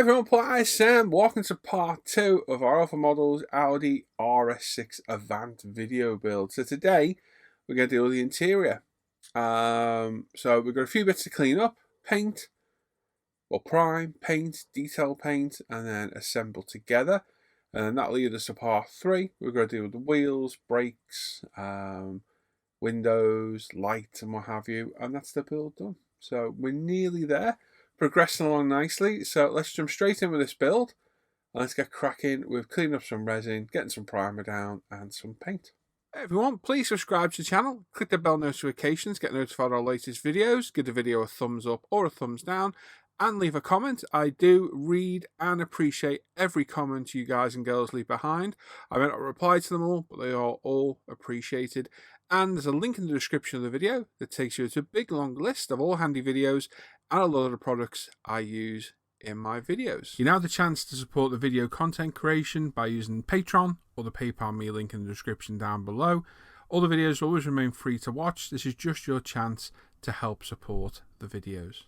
everyone, Paul Sam. Welcome to part 2 of our Alpha Models Audi RS6 Avant video build. So today we're going to deal with the interior. So we've got a few bits to clean up: paint, prime, paint, detail paint, and then assemble together. And that'll lead us to part 3. We're going to deal with the wheels, brakes, windows, lights, and what have you. And that's the build done. So we're nearly there. Progressing along nicely, so let's jump straight in with this build and let's get cracking with cleaning up some resin, getting some primer down and some paint. Hey everyone, please subscribe to the channel, click the bell notifications, get notified of our latest videos, give the video a thumbs up or a thumbs down, and leave a comment. I do read and appreciate every comment you guys and girls leave behind. I may not reply to them all, but they are all appreciated. And there's a link in the description of the video that takes you to a big long list of all handy videos and a lot of the products I use in my videos. You now have the chance to support the video content creation by using Patreon or the PayPal me link in the description down below. All the videos always remain free to watch. This is just your chance to help support the videos.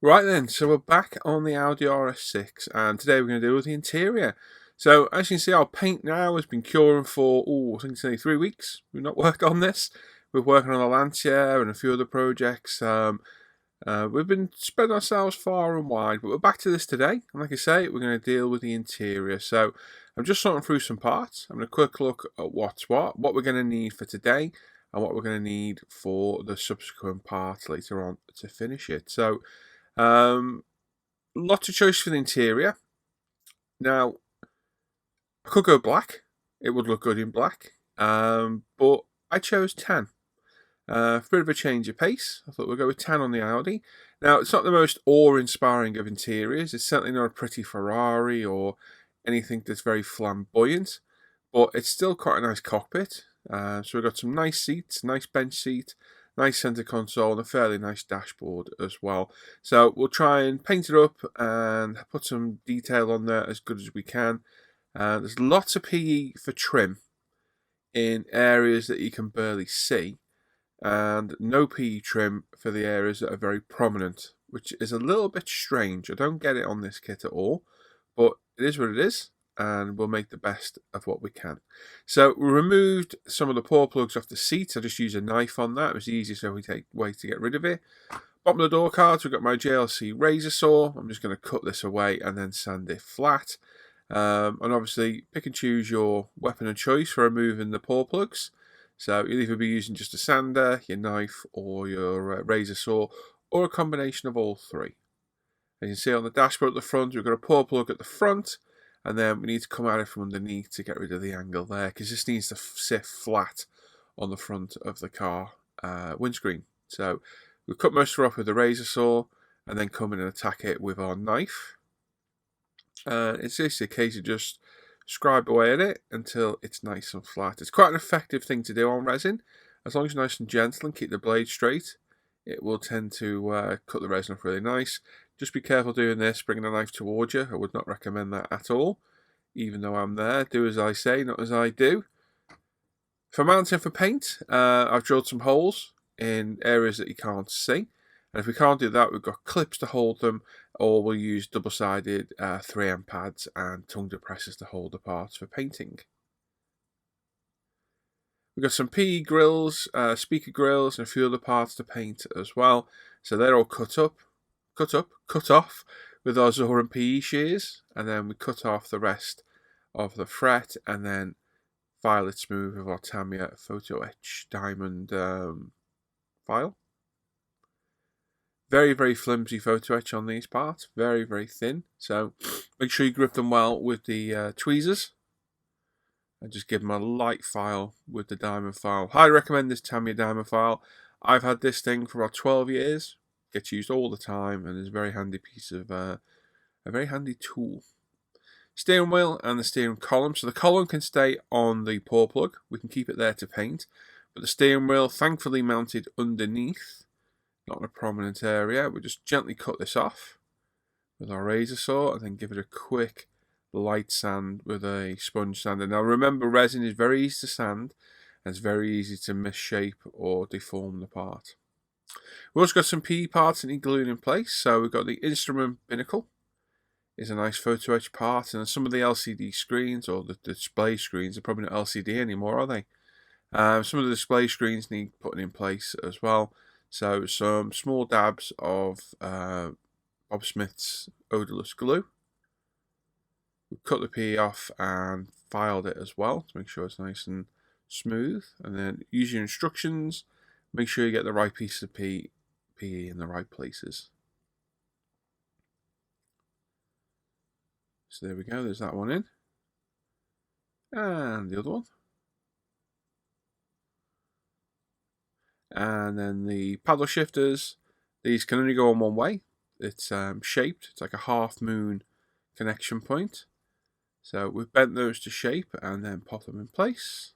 Right then, so we're back on the Audi RS6 and today we're going to deal with the interior. So as you can see, our paint now has been curing for, I think it's only 3 weeks. We've not worked on this. We're working on the Lancia and a few other projects. We've been spreading ourselves far and wide, but we're back to this today. And like I say, we're going to deal with the interior. So I'm just sorting through some parts. I'm going to quick look at what's what we're going to need for today, and what we're going to need for the subsequent parts later on to finish it. So lots of choice for the interior. Now, I could go black. It would look good in black. But I chose tan. For a bit of a change of pace, I thought we'd go with tan on the Audi. Now, it's not the most awe-inspiring of interiors. It's certainly not a pretty Ferrari or anything that's very flamboyant. But it's still quite a nice cockpit. So we've got some nice seats, nice bench seat, nice centre console, and a fairly nice dashboard as well. So we'll try and paint it up and put some detail on there as good as we can. There's lots of PE for trim in areas that you can barely see, and no PE trim for the areas that are very prominent, which is a little bit strange. I don't get it on this kit at all, but it is what it is, and we'll make the best of what we can. So we removed some of the pour plugs off the seats. I just used a knife on that. It was the easiest way to get rid of it. Bottom of the door cards, we've got my JLC razor saw. I'm just going to cut this away and then sand it flat. And obviously pick and choose your weapon of choice for removing the pour plugs. So you'll either be using just a sander, your knife, or your razor saw, or a combination of all three. As you can see on the dashboard at the front, we've got a pour plug at the front, and then we need to come at it from underneath to get rid of the angle there, because this needs to sit flat on the front of the car windscreen. So we've cut most of it off with the razor saw, and then come in and attack it with our knife. It's just a case of just scribe away at it until it's nice and flat. It's quite an effective thing to do on resin. As long as you're nice and gentle and keep the blade straight, it will tend to cut the resin off really nice. Just be careful doing this, bringing the knife towards you. I would not recommend that at all. Even though I'm there, do as I say, not as I do. For mounting for paint, I've drilled some holes in areas that you can't see. And if we can't do that, we've got clips to hold them, or we'll use double-sided 3M pads and tongue depressors to hold the parts for painting. We've got some PE grills, speaker grills, and a few other parts to paint as well. So they're all cut off with our Zoran PE shears, and then we cut off the rest of the fret, and then file it smooth with our Tamiya photo etch diamond file. Very, very flimsy photo etch on these parts. Very, very thin. So make sure you grip them well with the tweezers. And just give them a light file with the diamond file. Highly recommend this Tamiya diamond file. I've had this thing for about 12 years. Gets used all the time and is a very handy piece of, a very handy tool. Steering wheel and the steering column. So the column can stay on the pour plug. We can keep it there to paint. But the steering wheel, thankfully mounted underneath. Not in a prominent area. We'll just gently cut this off with our razor saw and then give it a quick light sand with a sponge sander. Now remember, resin is very easy to sand and it's very easy to misshape or deform the part. We've also got some PE parts that need gluing in place. So we've got the instrument binnacle is a nice photo etch part, and some of the LCD screens, or the display screens, are probably not LCD anymore, are they? Some of the display screens need putting in place as well. So some small dabs of Bob Smith's odorless glue. We cut the PE off and filed it as well to make sure it's nice and smooth. And then use your instructions. Make sure you get the right piece of PE in the right places. So there we go, there's that one in. And the other one. And then the paddle shifters, these can only go on one way. It's shaped, it's like a half moon connection point. So we've bent those to shape and then pop them in place.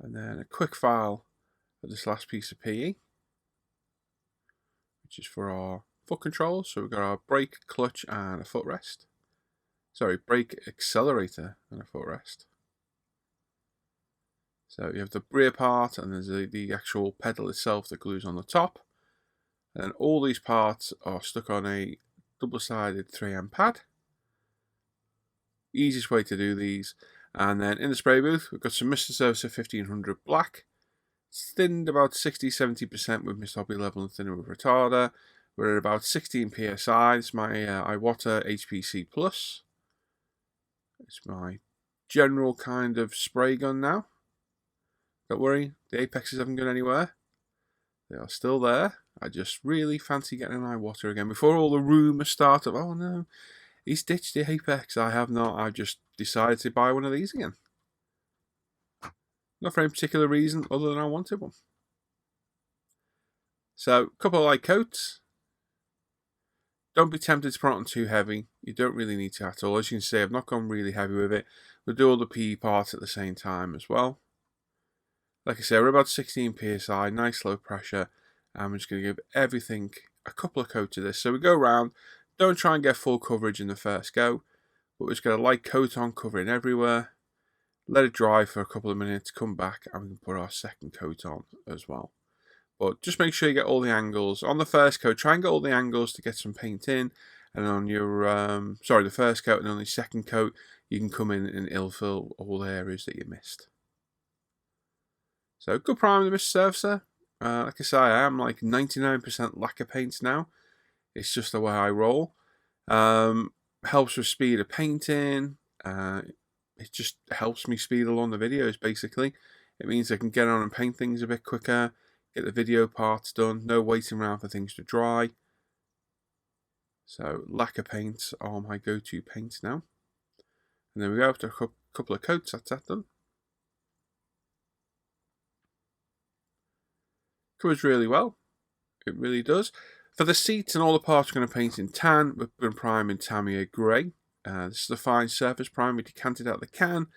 And then a quick file of this last piece of PE, which is for our foot controls. So we've got our brake, clutch and a footrest. Sorry, brake, accelerator and a footrest. So you have the rear part, and there's the actual pedal itself that glues on the top. And then all these parts are stuck on a double-sided 3M pad. Easiest way to do these. And then in the spray booth, we've got some Mr. Sosa 1500 black. It's thinned about 60-70% with Mr. Hobby level and thinner with retarder. We're at about 16 psi. It's my Iwata HPC Plus. It's my general kind of spray gun now. Don't worry, the apexes haven't gone anywhere. They are still there. I just really fancy getting an Iwata again. Before all the rumours start of, oh no, he's ditched the apex. I have not. I've just decided to buy one of these again. Not for any particular reason other than I wanted one. So, a couple of light coats. Don't be tempted to put it on too heavy. You don't really need to at all. As you can see, I've not gone really heavy with it. We'll do all the PE parts at the same time as well. Like I say, we're about 16 psi, nice low pressure, and we're just going to give everything a couple of coats of this. So we go around, don't try and get full coverage in the first go, but we're just going to light coat on, covering everywhere, let it dry for a couple of minutes, come back, and we can put our second coat on as well. But just make sure you get all the angles. On the first coat, try and get all the angles to get some paint in, and on your, the first coat, and on the second coat, you can come in and fill all the areas that you missed. So good primer to Mr. Surfacer. Like I say, I am like 99% lacquer paints now. It's just the way I roll. Helps with speed of painting. It just helps me speed along the videos basically. It means I can get on and paint things a bit quicker, get the video parts done, no waiting around for things to dry. So lacquer paints are my go-to paints now. And then we go after a couple of coats, that's that done. Covers really well, it really does. For the seats and all the parts, we're going to paint in tan. We're going to prime in Tamiya Grey. This is the fine surface prime. We decanted out the can,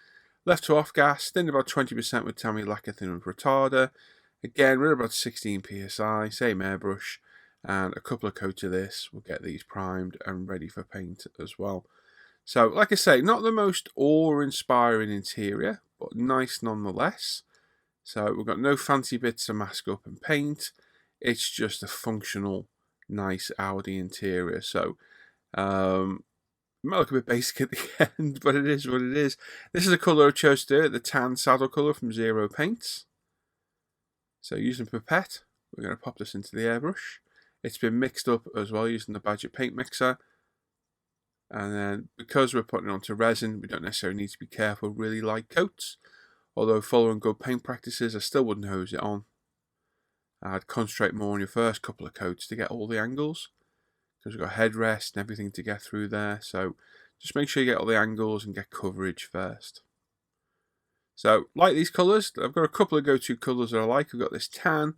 left to off gas, thinned about 20% with Tamiya lacquer thin with retarder. Again, we're about 16 psi, same airbrush, and a couple of coats of this. We'll get these primed and ready for paint as well. So, like I say, not the most awe-inspiring interior, but nice nonetheless. So we've got no fancy bits to mask up and paint. It's just a functional, nice Audi interior. So it might look a bit basic at the end, but it is what it is. This is the colour I chose to do it, the tan saddle colour from Zero Paints. So using Pipette, we're going to pop this into the airbrush. It's been mixed up as well using the Badger paint mixer. And then because we're putting it onto resin, we don't necessarily need to be careful with really light coats. Although following good paint practices, I still wouldn't hose it on. I'd concentrate more on your first couple of coats to get all the angles, because we've got headrest and everything to get through there. So just make sure you get all the angles and get coverage first. So like these colours, I've got a couple of go-to colours that I like. I've got this tan,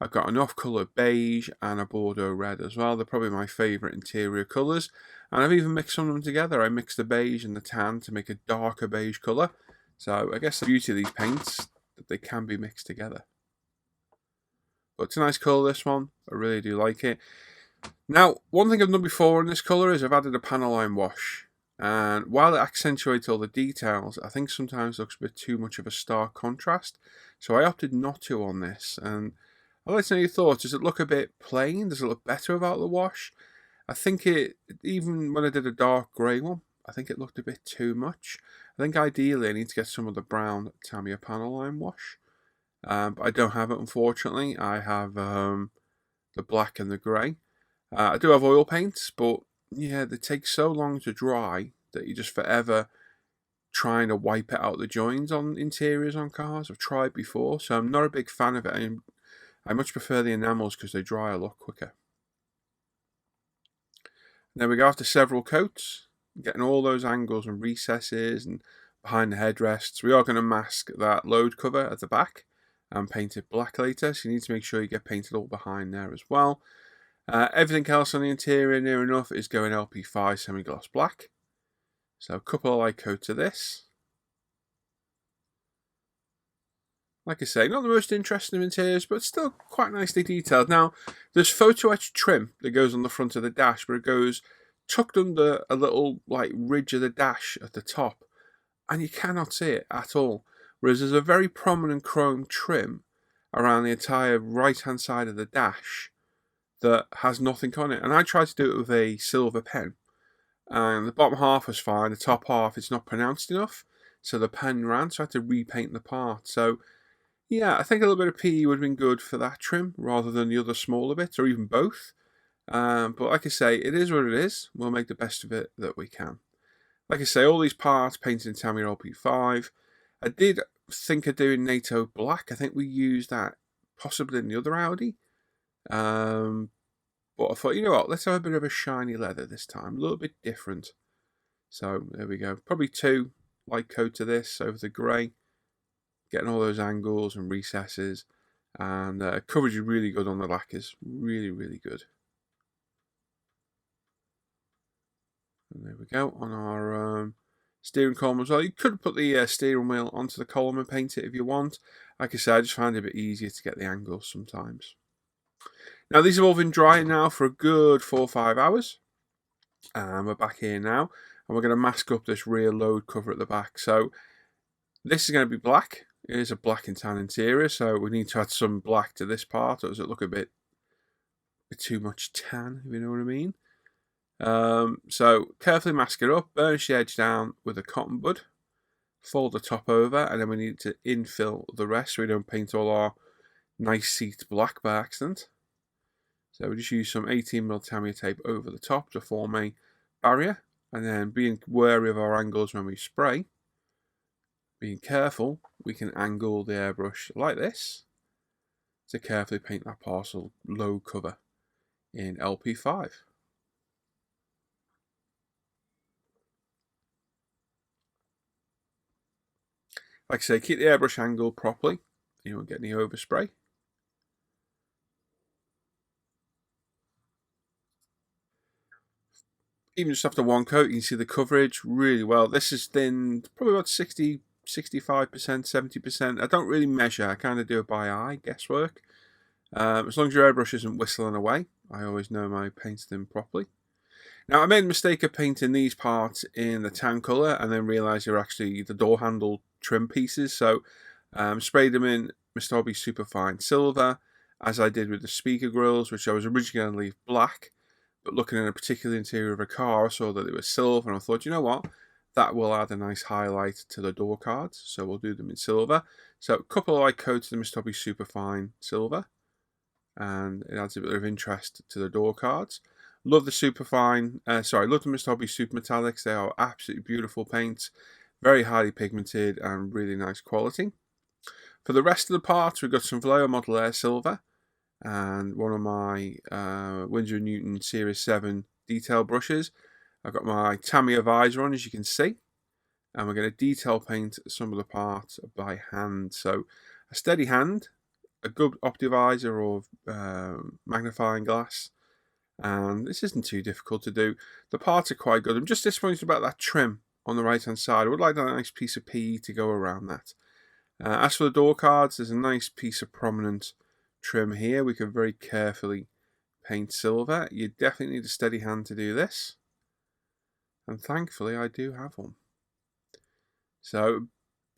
I've got an off-colour beige and a Bordeaux red as well. They're probably my favourite interior colours. And I've even mixed some of them together. I mixed the beige and the tan to make a darker beige colour. So I guess the beauty of these paints, that they can be mixed together. But it's a nice colour, this one. I really do like it. Now, one thing I've done before in this colour is I've added a Paneline Wash. And while it accentuates all the details, I think sometimes it looks a bit too much of a stark contrast. So I opted not to on this. And I'd like to know your thoughts. Does it look a bit plain? Does it look better without the wash? I think it, even when I did a dark grey one, I think it looked a bit too much. I think ideally I need to get some of the brown Tamiya Paneline Wash. But I don't have it, unfortunately. I have the black and the grey. I do have oil paints, but yeah, they take so long to dry that you're just forever trying to wipe it out the joins on interiors on cars. I've tried before, so I'm not a big fan of it. I much prefer the enamels because they dry a lot quicker. There we go, after several coats, getting all those angles and recesses and behind the headrests. We are going to mask that load cover at the back and paint it black later, so you need to make sure you get painted all behind there as well. Everything else on the interior, near enough, is going LP5 semi-gloss black. So a couple of light coats of this. Like I say, not the most interesting of interiors, but still quite nicely detailed. Now, there's photo etched trim that goes on the front of the dash, but it goes tucked under a little like ridge of the dash at the top, and you cannot see it at all. Whereas there's a very prominent chrome trim around the entire right-hand side of the dash that has nothing on it. And I tried to do it with a silver pen, and the bottom half was fine. The top half is not pronounced enough, so the pen ran, so I had to repaint the part. So yeah, I think a little bit of PE would have been good for that trim rather than the other smaller bits, or even both. But like I say, it is what it is. We'll make the best of it that we can. Like I say, all these parts painted in Tamiya LP5. I did think of doing NATO black. I think we used that possibly in the other Audi. But I thought, you know what, let's have a bit of a shiny leather this time, a little bit different. So there we go. Probably 2 light coats of this over the grey. Getting all those angles and recesses, and coverage is really good on the lacquers, really, really good. And there we go on our steering column as well. You could put the steering wheel onto the column and paint it if you want. Like I said, I just find it a bit easier to get the angles sometimes. Now these have all been drying now for a good 4 or 5 hours, and we're back here now, and we're going to mask up this rear load cover at the back. So this is going to be black. It is a black and tan interior, so we need to add some black to this part, or does it look a bit too much tan, if you know what I mean? So carefully mask it up, burnish the edge down with a cotton bud, fold the top over, and then we need to infill the rest so we don't paint all our nice seats black by accident. So we just use some 18mm Tamiya tape over the top to form a barrier, and then being wary of our angles when we spray. Being careful, we can angle the airbrush like this to carefully paint that parcel low cover in LP5. Like I say, keep the airbrush angle properly, you won't get any overspray. Even just after 1 coat, you can see the coverage really well. This is thinned probably about 65%, 70%. I don't really measure, I kind of do it by eye, guesswork. As long as your airbrush isn't whistling away, I always know my paint's thin properly. Now I made the mistake of painting these parts in the tan colour and then realised they're actually the door handle trim pieces. So sprayed them in Mr. Hobby Superfine Silver, as I did with the speaker grills, which I was originally going to leave black. But looking at a particular interior of a car, I saw that it was silver, and I thought, you know what, that will add a nice highlight to the door cards, so we'll do them in silver. So a couple of light coats of the Mr. Hobby Superfine Silver, and it adds a bit of interest to the door cards. Love the Superfine, love the Mr. Hobby Super Metallics. They are absolutely beautiful paints, very highly pigmented and really nice quality. For the rest of the parts, we've got some Vallejo Model Air Silver, and one of my Winsor & Newton Series 7 detail brushes. I've got my Tamiya visor on, as you can see, and we're going to detail paint some of the parts by hand. So a steady hand, a good optivisor or magnifying glass, and this isn't too difficult to do. The parts are quite good. I'm just disappointed about that trim on the right hand side. I would like that nice piece of PE to go around that. As for the door cards, there's a nice piece of prominent trim here. We can very carefully paint silver. You definitely need a steady hand to do this, and thankfully I do have one. So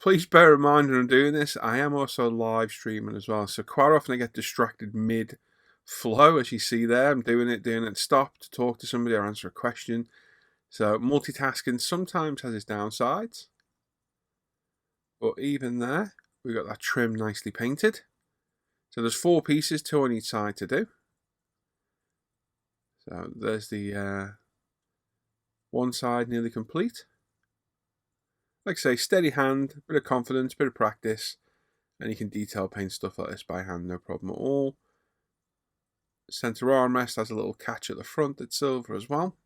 please bear in mind when I'm doing this, I am also live streaming as well, so quite often I get distracted mid flow, as you see there. I'm doing it, stop to talk to somebody or answer a question. So multitasking sometimes has its downsides. But even there, we've got that trim nicely painted. So there's 4 pieces, 2 on each side to do. So there's the one side nearly complete. Like I say, steady hand, bit of confidence, bit of practice, and you can detail paint stuff like this by hand, no problem at all. Center armrest has a little catch at the front that's silver as well.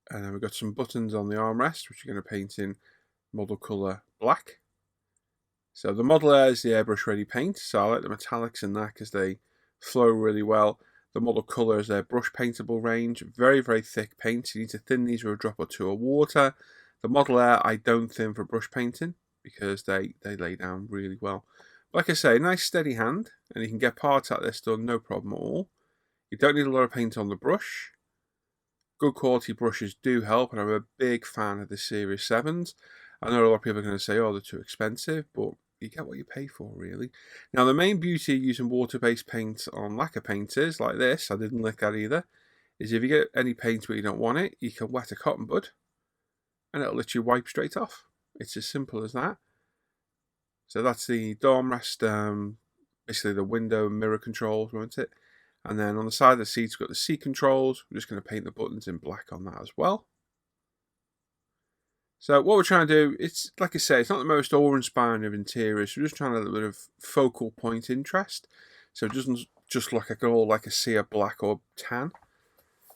And then we've got some buttons on the armrest, which you're going to paint in model colour black. So the Model Air is the airbrush ready paint, so I like the metallics in that because they flow really well. The model colour is their brush paintable range, very, very thick paints. You need to thin these with a drop or 2 of water. The Model Air I don't thin for brush painting because they lay down really well. Like I say, nice steady hand, and you can get parts like this done no problem at all. You don't need a lot of paint on the brush. Good quality brushes do help, and I'm a big fan of the Series 7s. I know a lot of people are going to say, oh, they're too expensive, but you get what you pay for, really. Now, the main beauty of using water-based paint on lacquer painters like this, I didn't lick that either, is if you get any paint where you don't want it, you can wet a cotton bud, and it'll literally wipe straight off. It's as simple as that. So that's the door armrest, basically the window mirror controls, won't it? And then on the side of the seats, we've got the seat controls. We're just going to paint the buttons in black on that as well. So what we're trying to do, it's like I say, it's not the most awe-inspiring of interiors. We're just trying to have a bit of focal point interest. So it doesn't just look like a sea of black or tan.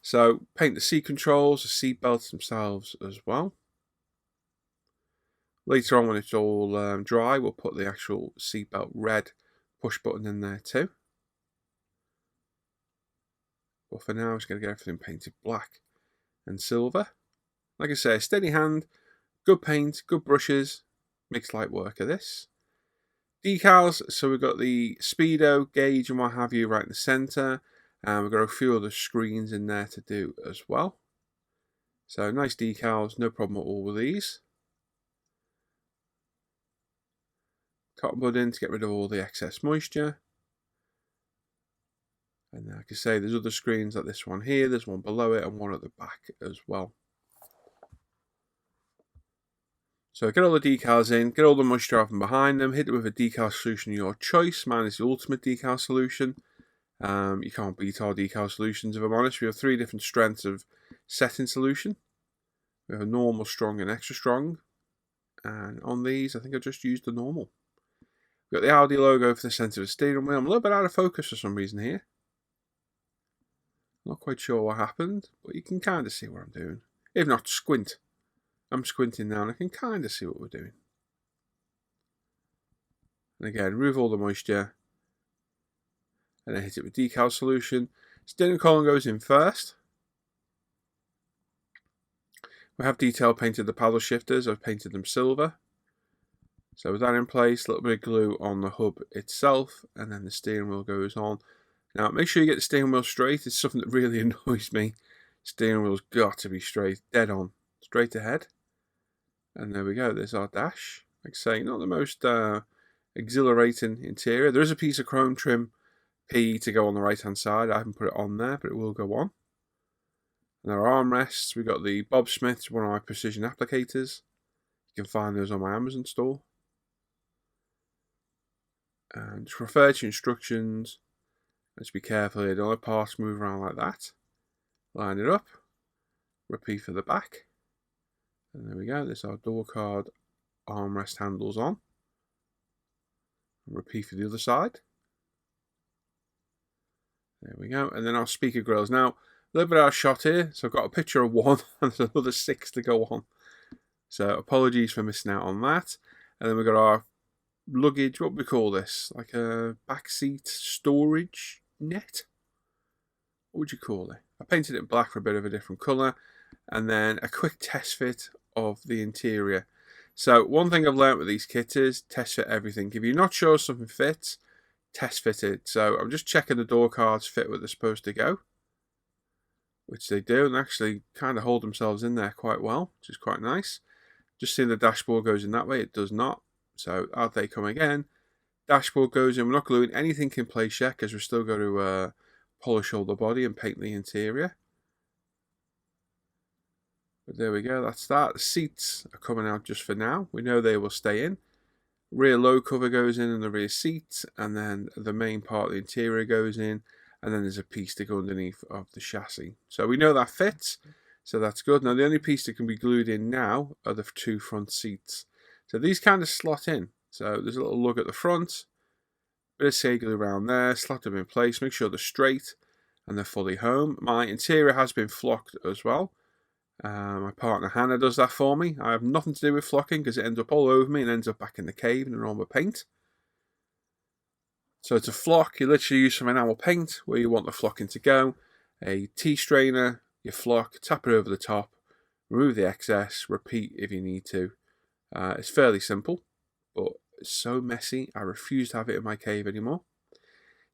So paint the seat controls, the seat belts themselves as well. Later on when it's all dry, we'll put the actual seatbelt red push button in there too. But for now, I'm just going to get everything painted black and silver. Like I say, steady hand, good paint, good brushes, makes light work of this. Decals, so we've got the speedo, gauge and what have you right in the centre. And we've got a few other screens in there to do as well. So nice decals, no problem at all with these. Cotton bud in to get rid of all the excess moisture. And like I say, there's other screens like this one here, there's one below it and one at the back as well. So get all the decals in, get all the moisture off and behind them, hit it with a decal solution of your choice. Mine is the Ultimate Decal Solution. You can't beat our decal solutions if I'm honest. We have 3 different strengths of setting solution. We have a normal, strong and extra strong. And on these, I think I just used the normal. We've got the Audi logo for the centre of the steering wheel. I'm a little bit out of focus for some reason here. Not quite sure what happened, but you can kind of see what I'm doing. If not, squint. I'm squinting now and I can kind of see what we're doing. And again, remove all the moisture. And then hit it with Decal Solution. Steering column goes in first. We have detail painted the paddle shifters. I've painted them silver. So with that in place, a little bit of glue on the hub itself, and then the steering wheel goes on. Now make sure you get the steering wheel straight. It's something that really annoys me. Steering wheel's got to be straight, dead on, straight ahead. And there we go, there's our dash. Like I say, not the most exhilarating interior. There is a piece of chrome trim P to go on the right hand side. I haven't put it on there, but it will go on. And our armrests, we've got the Bob Smith's, one of my precision applicators. You can find those on my Amazon store. And just refer to instructions. Let's be careful here, don't let parts move around like that. Line it up. Repeat for the back. And there we go, there's our door card armrest handles on. Repeat for the other side. There we go, and then our speaker grills. Now, a little bit out of shot here, so I've got a picture of 1 and there's another 6 to go on. So apologies for missing out on that. And then we've got our luggage, what do we call this? Like a backseat storage net? What would you call it? I painted it black for a bit of a different colour. And then a quick test fit of the interior. So one thing I've learned with these kits is test fit everything. If you're not sure something fits, test fit it. So I'm just checking the door cards fit where they're supposed to go, which they do, and actually kind of hold themselves in there quite well, which is quite nice. Just seeing the dashboard goes in that way, it does not. So out they come again. Dashboard goes in. We're not gluing anything in place yet because we're still going to polish all the body and paint the interior. But there we go, that's that. The seats are coming out just for now. We know they will stay in. Rear low cover goes in the rear seat, and then the main part of the interior goes in, and then there's a piece to go underneath of the chassis. So we know that fits, so that's good. Now the only piece that can be glued in now are the two front seats. So these kind of slot in. So there's a little lug at the front, bit of say glue around there, slot them in place, make sure they're straight and they're fully home. My interior has been flocked as well. My partner Hannah does that for me. I have nothing to do with flocking because it ends up all over me and ends up back in the cave and all my paint. So to flock, you literally use some enamel paint where you want the flocking to go. A tea strainer, you flock, tap it over the top, remove the excess, repeat if you need to. It's fairly simple, but it's so messy. I refuse to have it in my cave anymore.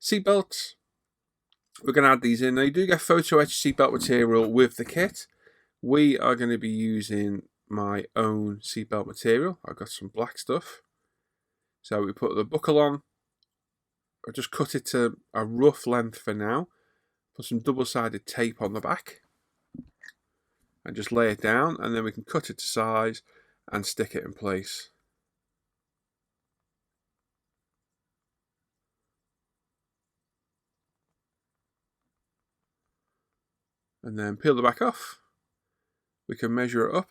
Seatbelts. We're going to add these in. Now you do get photo etched seatbelt material with the kit. We are going to be using my own seatbelt material. I've got some black stuff. So we put the buckle on. I just cut it to a rough length for now. Put some double-sided tape on the back. And just lay it down. And then we can cut it to size and stick it in place. And then peel the back off. We can measure it up.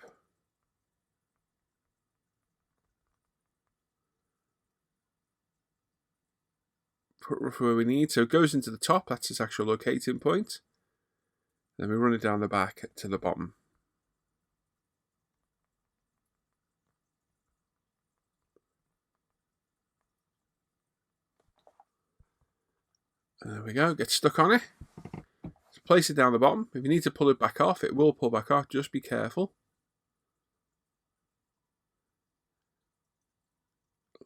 Put roughly where we need. So it goes into the top, that's its actual locating point. Then we run it down the back to the bottom. And there we go, get stuck on it. So place it down the bottom. If you need to pull it back off, it will pull back off, just be careful.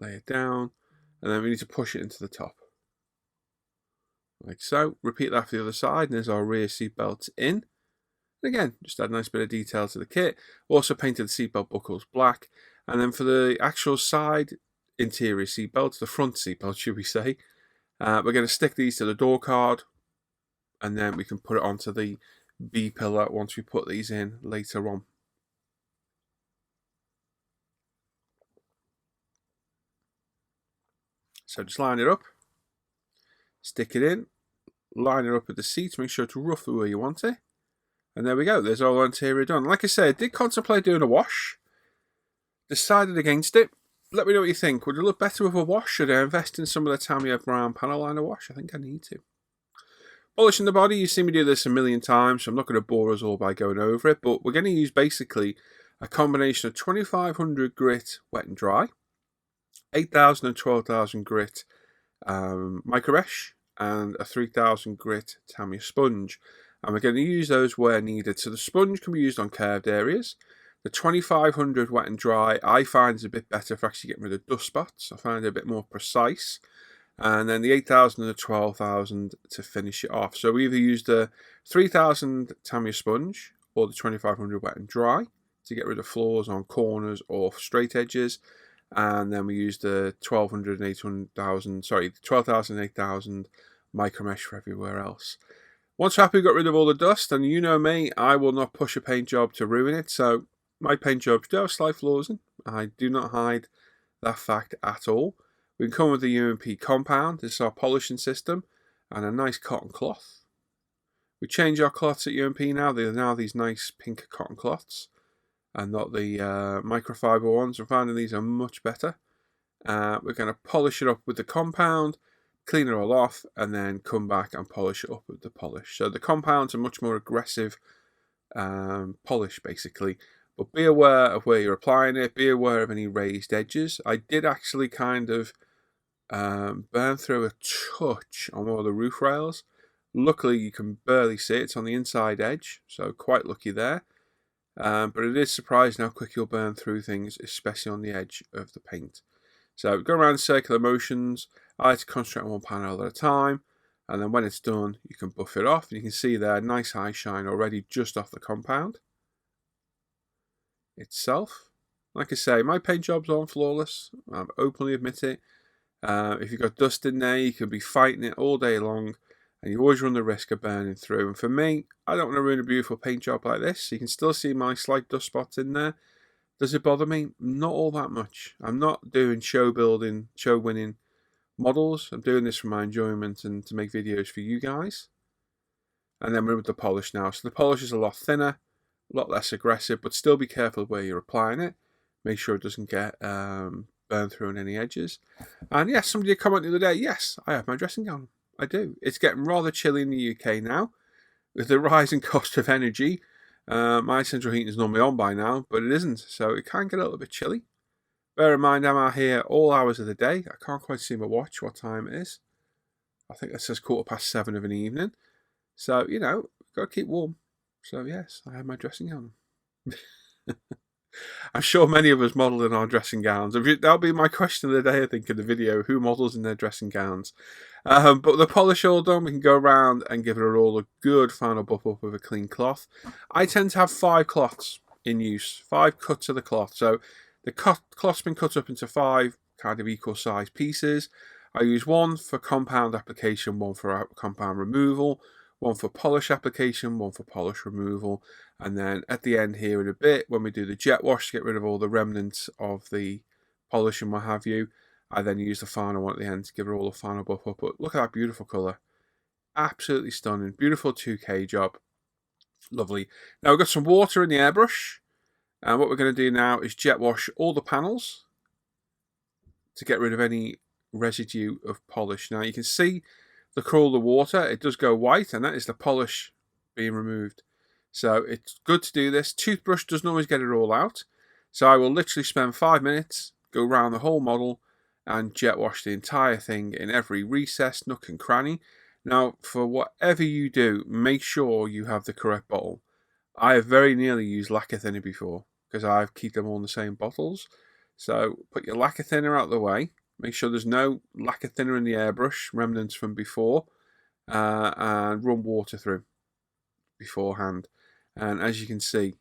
Lay it down, and then we need to push it into the top. Like so. Repeat that for the other side, and there's our rear seat belts in. And again, just add a nice bit of detail to the kit. Also painted the seatbelt buckles black. And then for the actual side interior seatbelts, the front seatbelt should we say, we're going to stick these to the door card, and then we can put it onto the B pillar once we put these in later on. So just line it up, stick it in, line it up with the seats, make sure it's roughly where you want it. And there we go, there's all the interior done. Like I said, I did contemplate doing a wash, decided against it. Let me know what you think. Would it look better with a wash? Should I invest in some of the Tamiya Brown Paneline Wash? I think I need to. Polishing the body, you've seen me do this a million times, so I'm not going to bore us all by going over it, but we're going to use basically a combination of 2500 grit wet and dry, 8000 and 12,000 grit micromesh, and a 3000 grit Tamiya sponge. And we're going to use those where needed. So the sponge can be used on curved areas. The 2500 wet and dry I find is a bit better for actually getting rid of dust spots. I find it a bit more precise. And then the 8000 and the 12,000 to finish it off. So we either use the 3000 Tamiya sponge or the 2500 wet and dry to get rid of flaws on corners or straight edges. And then we use the 12,000 and 8,000 micromesh for everywhere else. Once we're happy we got rid of all the dust, and you know me, I will not push a paint job to ruin it. So my paint jobs do have slight flaws in. I do not hide that fact at all. We can come with the UMP compound. This is our polishing system, and a nice cotton cloth. We change our cloths at UMP now. They are now these nice pink cotton cloths, and not the microfiber ones. I'm finding these are much better. We're going to polish it up with the compound, clean it all off, and then come back and polish it up with the polish. So the compound's a much more aggressive polish, basically. But be aware of where you're applying it. Be aware of any raised edges. I did actually kind of burn through a touch on one of the roof rails. Luckily, you can barely see it. It's on the inside edge, so quite lucky there. But it is surprising how quick you'll burn through things, especially on the edge of the paint. So go around circular motions. I like to concentrate on one panel at a time, and then when it's done, you can buff it off. And you can see there, nice high shine already just off the compound itself. Like I say, my paint jobs aren't flawless. I openly admit it. If you've got dust in there, you can be fighting it all day long, and you always run the risk of burning through. And for me, I don't want to ruin a beautiful paint job like this. You can still see my slight dust spots in there. Does it bother me? Not all that much. I'm not doing show winning models. I'm doing this for my enjoyment and to make videos for you guys. And then we're with the polish now. So the polish is a lot thinner, a lot less aggressive, but still be careful where you're applying it. Make sure it doesn't get burned through on any edges. And yes, somebody did comment the other day, yes, I have my dressing gown. I do. It's getting rather chilly in the UK now. With the rising cost of energy, my central heating is normally on by now, but it isn't. So it can get a little bit chilly. Bear in mind, I'm out here all hours of the day. I can't quite see my watch what time it is. I think that says 7:15 of an evening. So, you know, got to keep warm. So yes, I have my dressing gown. I'm sure many of us model in our dressing gowns. That'll be my question of the day, I think, in the video. Who models in their dressing gowns? But the polish all done, we can go around and give it all a good final buff up with a clean cloth. I tend to have 5 cloths in use, 5 cuts of the cloth. So the cloth's been cut up into 5 kind of equal size pieces. I use one for compound application, one for compound removal, one for polish application, one for polish removal, and then at the end here in a bit, when we do the jet wash to get rid of all the remnants of the polish and what have you, I then use the final one at the end to give it all a final buff up. But look at that beautiful colour. Absolutely stunning. Beautiful 2K job. Lovely. Now we've got some water in the airbrush, and what we're going to do now is jet wash all the panels to get rid of any residue of polish. Now you can see the colour of the water, it does go white, and that is the polish being removed. So it's good to do this. Toothbrush doesn't always get it all out. So I will literally spend 5 minutes, go around the whole model, and jet wash the entire thing in every recess, nook and cranny. Now, for whatever you do, make sure you have the correct bottle. I have very nearly used lacquer thinner before, because I keep them all in the same bottles. So put your lacquer thinner out of the way. Make sure there's no lacquer thinner in the airbrush, remnants from before, and run water through beforehand. And as you can see,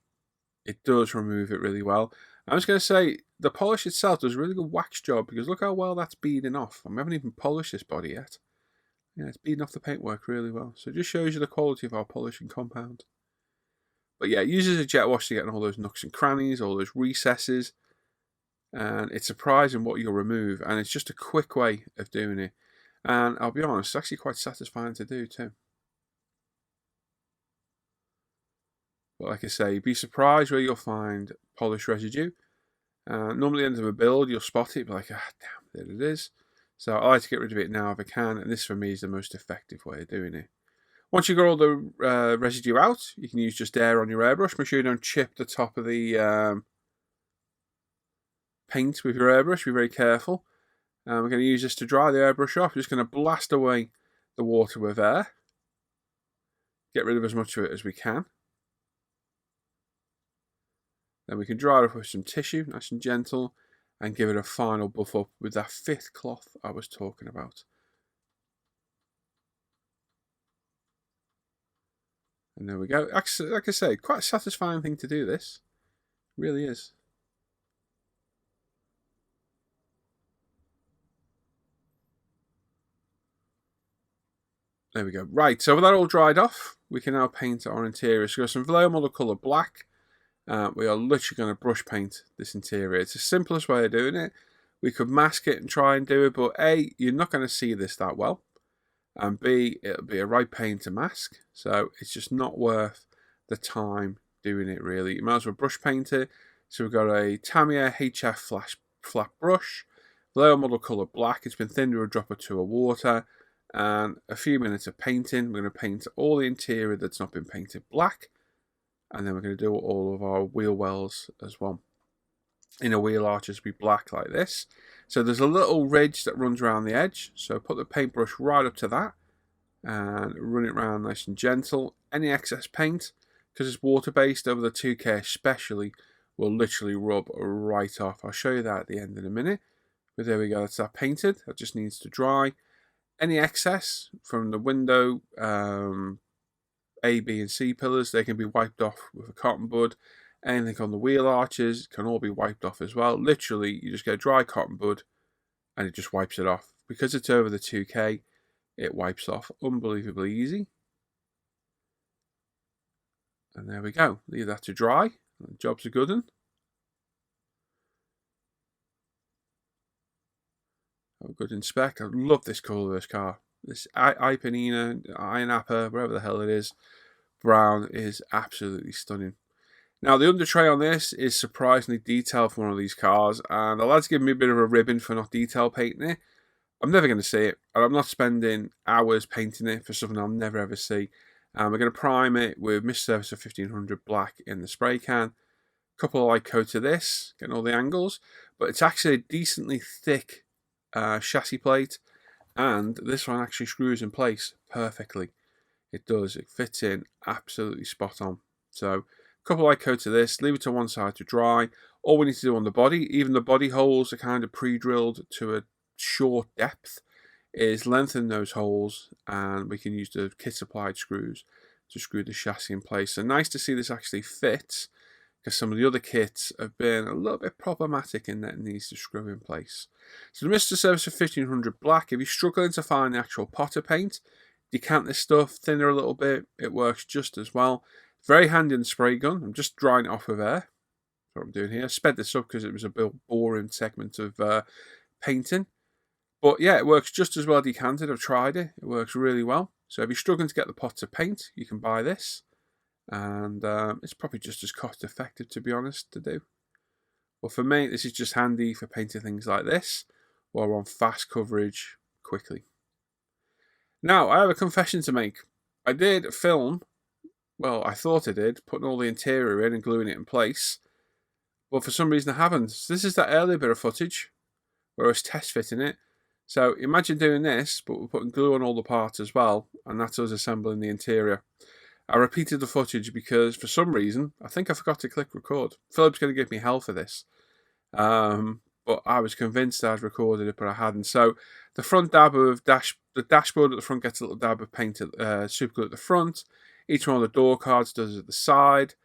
it does remove it really well. I was going to say, the polish itself does a really good wax job, because look how well that's beading off. I haven't even polished this body yet. Yeah, it's beading off the paintwork really well. So it just shows you the quality of our polishing compound. But yeah, it uses a jet wash to get in all those nooks and crannies, all those recesses. And it's surprising what you'll remove, and it's just a quick way of doing it. And I'll be honest, it's actually quite satisfying to do too. But like I say, be surprised where you'll find polish residue. Normally at the end of a build, you'll spot it, be like, ah, damn, there it is. So I like to get rid of it now if I can, and this for me is the most effective way of doing it. Once you've got all the residue out, you can use just air on your airbrush. Make sure you don't chip the top of the paint with your airbrush. Be very careful. We're going to use this to dry the airbrush off. We're just going to blast away the water with air. Get rid of as much of it as we can. Then we can dry it off with some tissue, nice and gentle, and give it a final buff up with that 5th cloth I was talking about. And there we go. Actually, like I say, quite a satisfying thing to do this. It really is. There we go. Right, so with that all dried off, we can now paint our interior. So we've got some Vallejo model colour black. We are literally going to brush paint this interior. It's the simplest way of doing it. We could mask it and try and do it, but A, you're not going to see this that well. And B, it'll be a right pain to mask. So it's just not worth the time doing it really. You might as well brush paint it. So we've got a Tamiya HF flat brush. Vallejo model colour black. It's been thinned with a drop or two of water. And a few minutes of painting. We're going to paint all the interior that's not been painted black. And then we're going to do all of our wheel wells as well. Inner wheel arches will be black like this. So there's a little ridge that runs around the edge. So put the paintbrush right up to that. And run it around nice and gentle. Any excess paint, because it's water-based over the 2K especially, will literally rub right off. I'll show you that at the end in a minute. But there we go, that's that painted. That just needs to dry. Any excess from the window, A, B and C pillars, they can be wiped off with a cotton bud. anything on the wheel arches can all be wiped off as well. Literally, you just get a dry cotton bud and it just wipes it off. Because it's over the 2K, it wipes off unbelievably easy. And there we go. Leave that to dry. The job's a good one. Have a good inspect. I love this colour of this car. This Ipanina, Iron Apple, whatever the hell it is, brown is absolutely stunning. Now, the under tray on this is surprisingly detailed for one of these cars, and the lads give me a bit of a ribbon for not detail painting it. I'm never going to see it, and I'm not spending hours painting it for something I'll never ever see. We're going to prime it with Mr. Servicer 1500 black in the spray can. Couple of light coats of this, getting all the angles, but it's actually a decently thick chassis plate, and this one actually screws in place perfectly. It does. It fits in absolutely spot on. So a couple of light coats of this, leave it to one side to dry. All we need to do on the body, even the body holes are kind of pre-drilled to a short depth, is lengthen those holes, and we can use the kit supplied screws to screw the chassis in place. So nice to see this actually fits, because some of the other kits have been a little bit problematic in that it needs to screw in place. So the Mr. Servicer 1500 black, if you're struggling to find the actual potter paint, decant this stuff, thinner a little bit, it works just as well. Very handy in the spray gun. I'm just drying it off with air. That's what I'm doing here. I sped this up because it was a bit boring segment of painting. But yeah, it works just as well decanted. I've tried it. It works really well. So if you're struggling to get the pot to paint, you can buy this. And it's probably just as cost effective, to be honest, to do. Well, for me, this is just handy for painting things like this while we're on fast coverage quickly. Now, I have a confession to make. I did film, well, I thought I did, putting all the interior in and gluing it in place, but for some reason I haven't. So this is that earlier bit of footage where I was test fitting it. So imagine doing this, but we're putting glue on all the parts as well, and that's us assembling the interior. I repeated the footage because for some reason, I think I forgot to click record. Philip's going to give me hell for this. But I was convinced I'd recorded it, but I hadn't. So the front dab of the dashboard at the front gets a little dab of paint, super glue at the front. Each one of the door cards does it at the side.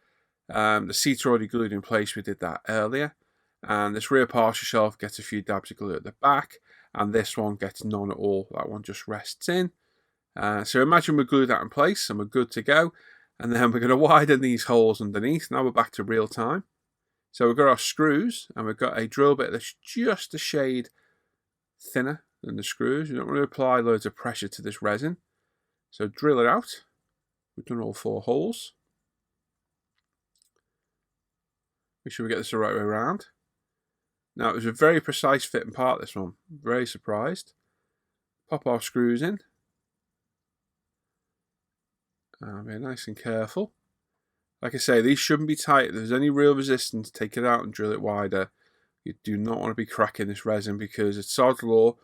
The seats are already glued in place. We did that earlier. And this rear partial shelf gets a few dabs of glue at the back. And this one gets none at all. That one just rests in. So imagine we glue that in place and we're good to go. And then we're going to widen these holes underneath. Now we're back to real time. So we've got our screws and we've got a drill bit that's just a shade thinner than the screws. You don't want to apply loads of pressure to this resin. So drill it out. We've done all 4 holes. Make sure we get this the right way around. Now it was a very precise fitting part, this one. Very surprised. Pop our screws in. Be nice and careful. Like I say, these shouldn't be tight. If there's any real resistance, take it out and drill it wider. You do not want to be cracking this resin because it's sod's law.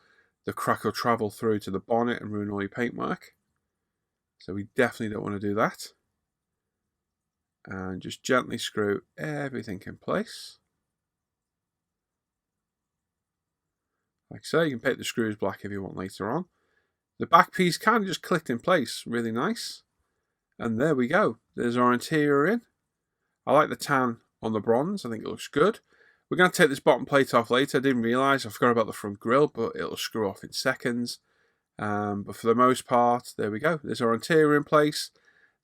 The crack will travel through to the bonnet and ruin all your paintwork. So we definitely don't want to do that. And just gently screw everything in place. Like so, you can paint the screws black if you want later on. The back piece kind of just clicked in place, really nice. And there we go. There's our interior in. I like the tan on the bronze. I think it looks good. We're going to take this bottom plate off later. I didn't realise. I forgot about the front grille, but it'll screw off in seconds. But for the most part, there we go. There's our interior in place.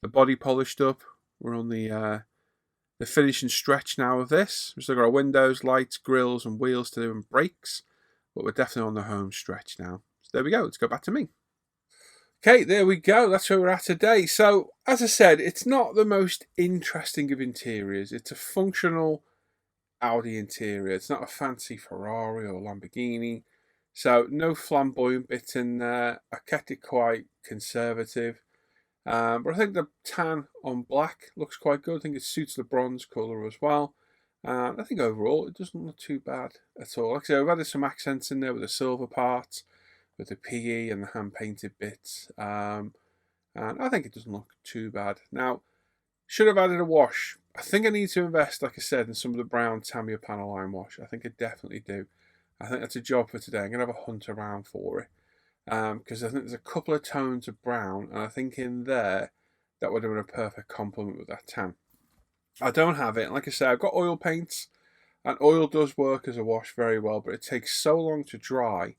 The body polished up. We're on the finishing stretch now of this. We've still got our windows, lights, grills, and wheels to do, and brakes. But we're definitely on the home stretch now. So there we go. Let's go back to me. Okay, there we go. That's where we're at today. So, as I said, it's not the most interesting of interiors. It's a functional Audi interior. It's not a fancy Ferrari or Lamborghini. So, no flamboyant bits in there. I kept it quite conservative. But I think the tan on black looks quite good. I think it suits the bronze colour as well. I think overall it doesn't look too bad at all. Like I said, I've added some accents in there with the silver parts, with the PE and the hand painted bits. And I think it doesn't look too bad. Now, should have added a wash. I think I need to invest, like I said, in some of the brown Tamiya Paneline Wash. I think I definitely do. I think that's a job for today. I'm going to have a hunt around for it. Because I think there's a couple of tones of brown, and I think in there that would have been a perfect complement with that tan. I don't have it. Like I say, I've got oil paints, and oil does work as a wash very well, but it takes so long to dry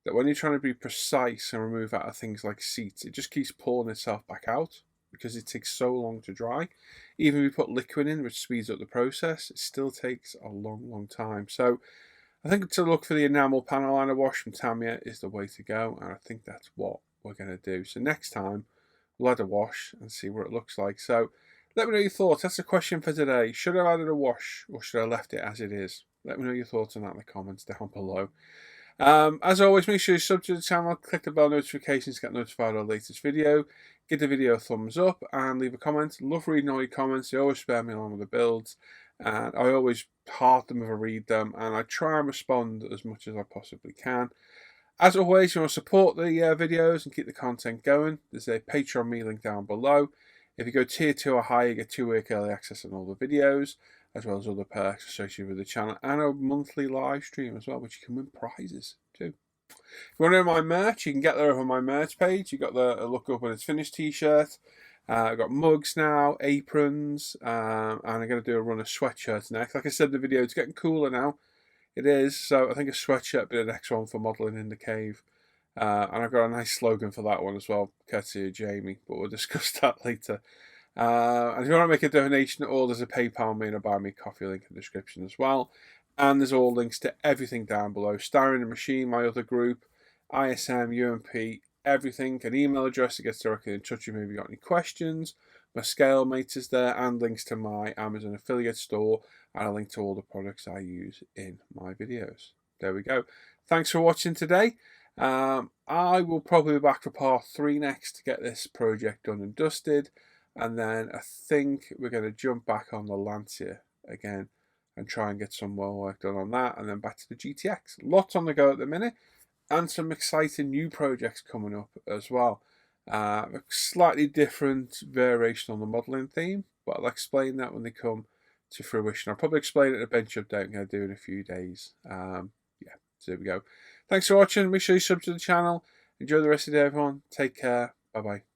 that when you're trying to be precise and remove out of things like seats, it just keeps pulling itself back out because it takes so long to dry. Even if you put liquid in, which speeds up the process, it still takes a long time. So I think to look for the enamel panel liner wash from Tamiya is the way to go, and I think that's what we're going to do. So next time, we'll add a wash and see what it looks like. So let me know your thoughts. That's the question for today. Should I have added a wash, or should I have left it as it is? Let me know your thoughts on that in the comments down below. As always, make sure you sub to the channel, click the bell notifications to get notified of the latest video. Give the video a thumbs up and leave a comment. Love reading all your comments. They always spare me along with the builds. And I always heart them if I read them, and I try and respond as much as I possibly can. As always, you want to support the videos and keep the content going. There's a Patreon me link down below. If you go tier 2 or higher, you get 2-week early access on all the videos, as well as other perks associated with the channel, and a monthly live stream as well, which you can win prizes too. If you want to know my merch, you can get there over my merch page. You've got the Look Up When It's Finished t-shirt. I've got mugs now, aprons, and I'm going to do a run of sweatshirts next. Like I said in the video, it's getting cooler now. It is, so I think a sweatshirt would be the next one for modelling in the cave. And I've got a nice slogan for that one as well, courtesy of Jamie, but we'll discuss that later. And if you want to make a donation at all, there's a PayPal me and a Buy Me Coffee link in the description as well. And there's all links to everything down below. Star in the Machine, my other group, ISM, UMP, everything. An email address that gets directly in touch with me if you've got any questions. My scale mate is there, and links to my Amazon affiliate store, and a link to all the products I use in my videos. There we go. Thanks for watching today. I will probably be back for part 3 next to get this project done and dusted, and then I think we're going to jump back on the Lancia again and try and get some more work done on that, and then back to the GTX. Lots on the go at the minute, and some exciting new projects coming up as well. A slightly different variation on the modelling theme, but I'll explain that when they come to fruition. I'll probably explain it at a bench update I'm going to do in a few days. Yeah, so there we go. Thanks for watching. Make sure you sub to the channel. Enjoy the rest of the day, everyone. Take care. Bye-bye.